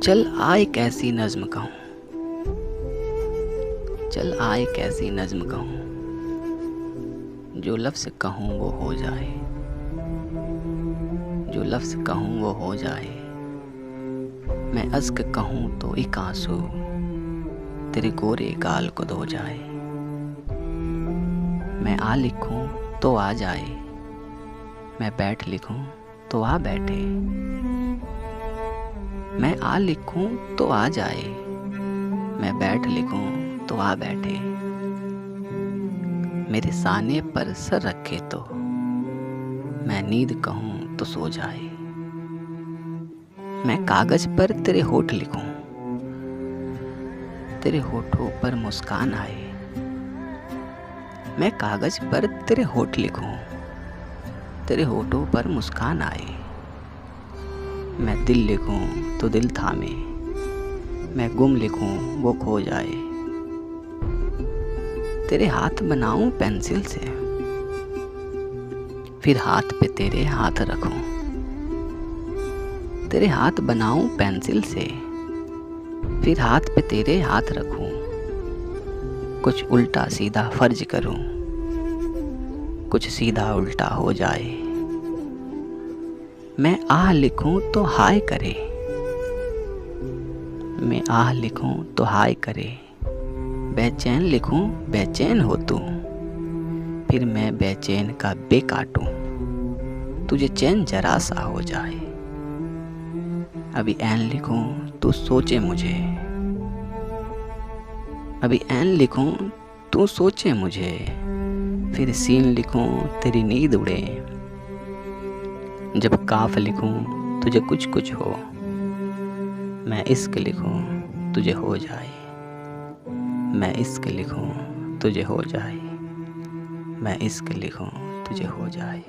चल आ एक ऐसी नज़्म कहूँ, चल आ एक ऐसी नज़्म कहूँ, जो लफ्ज़ कहूँ वो हो जाए, जो लफ्ज़ कहूँ वो हो जाए। मैं अज़्क कहूँ तो एक आंसू तेरे गोरे गाल को धो जाए। मैं आ लिखूँ तो आ जाए, मैं बैठ लिखूँ तो आ बैठे। मैं आ लिखूँ तो आ जाए, मैं बैठ लिखूँ तो आ बैठे। मेरे साने पर सर रखे तो मैं नींद कहूँ तो सो जाए। मैं कागज पर तेरे होठ लिखूँ, तेरे होठों पर मुस्कान आए। मैं कागज पर तेरे होठ लिखूँ, तेरे होठों पर मुस्कान आए। मैं दिल लिखूँ तो दिल थामे, मैं गुम लिखूँ वो खो जाए। तेरे हाथ बनाऊं पेंसिल से, फिर हाथ पे तेरे हाथ रखूं। तेरे हाथ बनाऊं पेंसिल से, फिर हाथ पे तेरे हाथ रखूं। कुछ उल्टा सीधा फर्ज करूं, कुछ सीधा उल्टा हो जाए। मैं आह लिखूं तो हाय करे, मैं आह लिखूं तो हाय करे। बेचैन लिखूं बेचैन हो तू, फिर मैं बेचैन का बे काटूं। तुझे चैन जरा सा हो जाए। अभी ऐन लिखूं तू सोचे मुझे, अभी ऐन लिखूं तू सोचे मुझे। फिर सीन लिखूं तेरी नींद उड़े। जब काफ लिखूं तुझे कुछ कुछ हो, मैं इश्क लिखूं तुझे हो जाए। मैं इश्क लिखूं तुझे हो जाए, मैं इश्क लिखूं तुझे हो जाए।